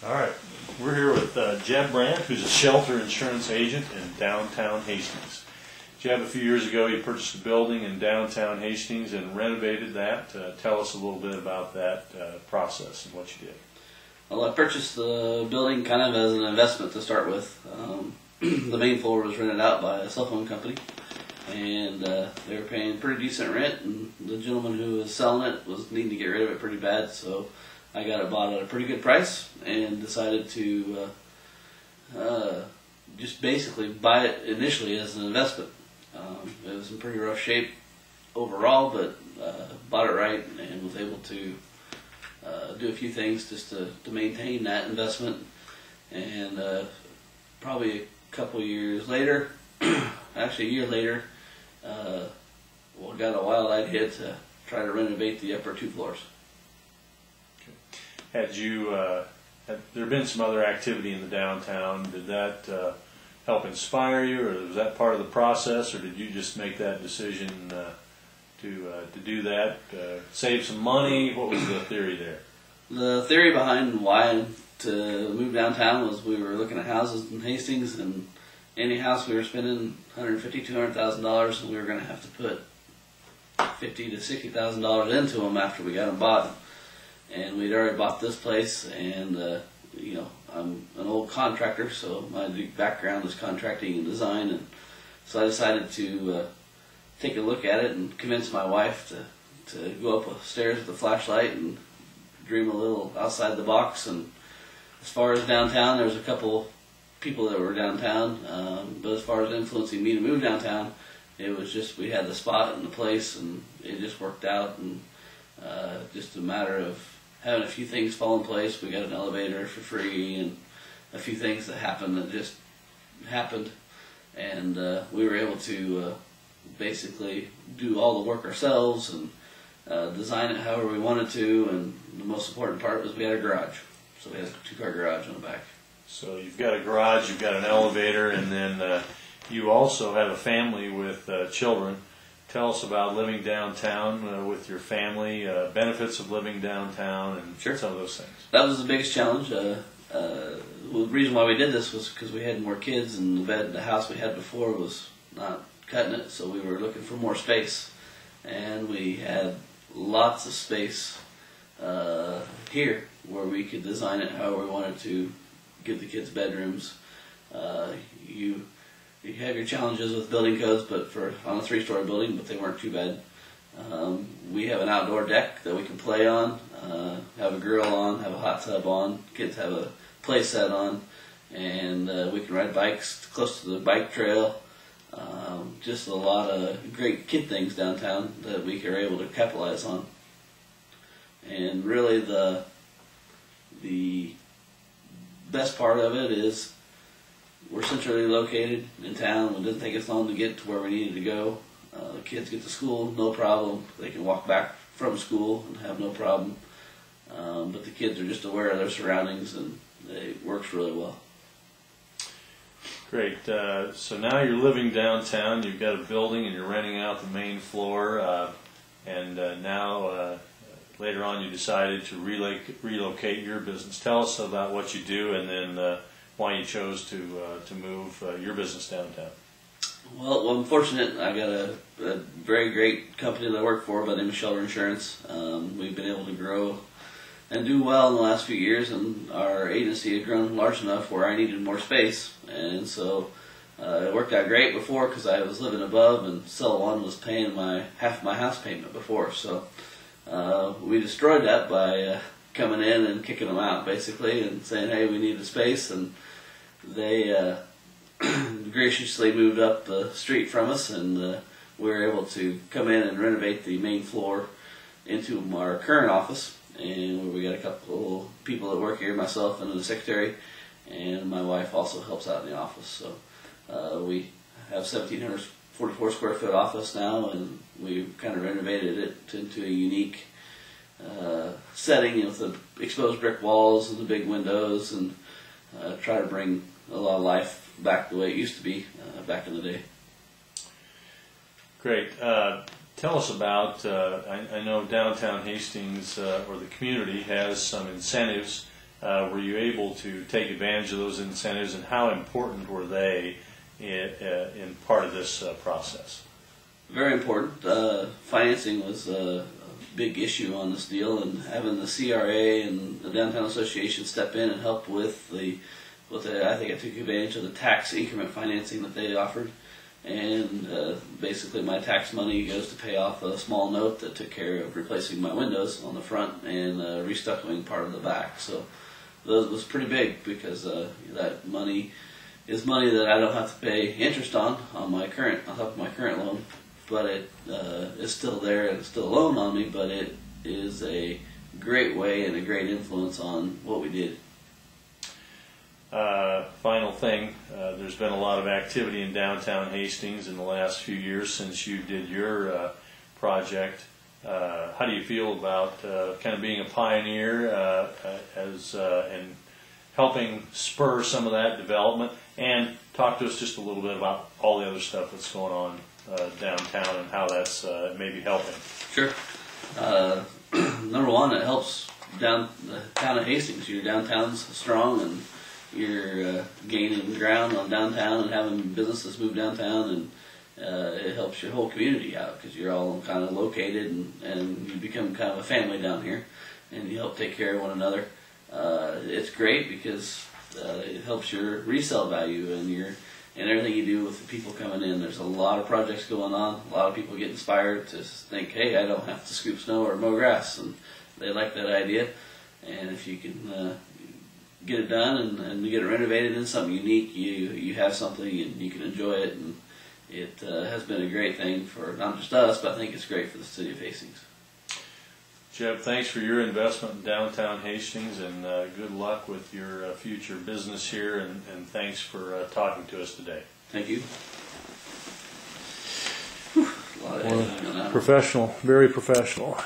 All right, we're here with Jeb Brant, who's a shelter insurance agent in downtown Hastings. Jeb, a few years ago you purchased a building in downtown Hastings and renovated that. Tell us a little bit about that process and what you did. Well, I purchased the building kind of as an investment to start with. The main floor was rented out by a cell phone company, and they were paying pretty decent rent, and the gentleman who was selling it was needing to get rid of it pretty bad, so I got it bought at a pretty good price and decided to just basically buy it initially as an investment. It was in pretty rough shape overall, but bought it right and was able to do a few things just to maintain that investment. And probably a couple years later, actually a year later, got a wild idea to try to renovate the upper 2 floors. Had there been some other activity in the downtown? Did that help inspire you, or was that part of the process, or did you just make that decision to do that, save some money? What was the theory there? The theory behind why to move downtown was we were looking at houses in Hastings, and any house we were spending $150,000 to $200,000, and we were going to have to put $50,000 to $60,000 into them after we got them bought. And we'd already bought this place, and I'm an old contractor, so my background is contracting and design, and so I decided to take a look at it and convince my wife to go up the stairs with a flashlight and dream a little outside the box. And as far as downtown, there was a couple people that were downtown, but as far as influencing me to move downtown, it was just we had the spot and the place, and it just worked out, and just a matter of having a few things fall in place. We got an elevator for free, and a few things that happened that just happened, and we were able to basically do all the work ourselves and design it however we wanted to. And the most important part was we had a garage, so we had a 2-car garage on the back. So you've got a garage, you've got an elevator, and then you also have a family with children. Tell us about living downtown with your family, benefits of living downtown, and Sure. Some of those things. That was the biggest challenge. The reason why we did this was because we had more kids, and the house we had before was not cutting it, so we were looking for more space. And we had lots of space here where we could design it however we wanted to, give the kids bedrooms. You have your challenges with building codes, but on a 3-story building, but they weren't too bad. We have an outdoor deck that we can play on, have a grill on, have a hot tub on, kids have a play set on, and we can ride bikes close to the bike trail. Just a lot of great kid things downtown that we are able to capitalize on. And really the best part of it is we're centrally located in town. It doesn't take us long to get to where we needed to go. The kids get to school, no problem. They can walk back from school and have no problem. But the kids are just aware of their surroundings, and it works really well. Great. So now you're living downtown. You've got a building, and you're renting out the main floor. And now, later on, you decided to relocate your business. Tell us about what you do, and then why you chose to move your business downtown. Well, I'm fortunate. I got a very great company that I work for by the name of Shelter Insurance. We've been able to grow and do well in the last few years, and our agency had grown large enough where I needed more space. And so it worked out great before because I was living above, and cell one was paying half my house payment before. So we destroyed that by coming in and kicking them out, basically, and saying, hey, we need a space. And they graciously moved up the street from us, and we were able to come in and renovate the main floor into our current office. And we got a couple people that work here, myself and the secretary, and my wife also helps out in the office. So we have 1,744 square foot office now, and we kind of renovated it into a unique setting with the exposed brick walls and the big windows, and try to bring a lot of life back the way it used to be back in the day. Great. Tell us about, I know downtown Hastings, or the community, has some incentives Were you able to take advantage of those incentives, and how important were they in part of this process? Very important. Financing was a big issue on this deal, and having the CRA and the Downtown Association step in and help with I think I took advantage of the tax increment financing that they offered. And basically my tax money goes to pay off a small note that took care of replacing my windows on the front and restuccoing part of the back. So that was pretty big, because that money is money that I don't have to pay interest on top of my current loan, but it is still there and it's still a loan on me, but it is a great way and a great influence on what we did. Final thing, there's been a lot of activity in downtown Hastings in the last few years since you did your project. How do you feel about kind of being a pioneer and helping spur some of that development? And talk to us just a little bit about all the other stuff that's going on downtown and how that's maybe helping. Sure. Number one, it helps the town of Hastings. Your downtown's strong, and you're gaining ground on downtown and having businesses move downtown, and it helps your whole community out, because you're all kind of located, and you become kind of a family down here, and you help take care of one another. It's great because it helps your resale value and everything you do with the people coming in. There's a lot of projects going on. A lot of people get inspired to think, hey, I don't have to scoop snow or mow grass, and they like that idea. And if you can get it done and get it renovated into something unique, you have something and you can enjoy it. And it has been a great thing for not just us, but I think it's great for the city of Hastings. Jeb, thanks for your investment in downtown Hastings, and good luck with your future business here, and thanks for talking to us today. Thank you. Whew, a lot of editing on that. Professional, very professional.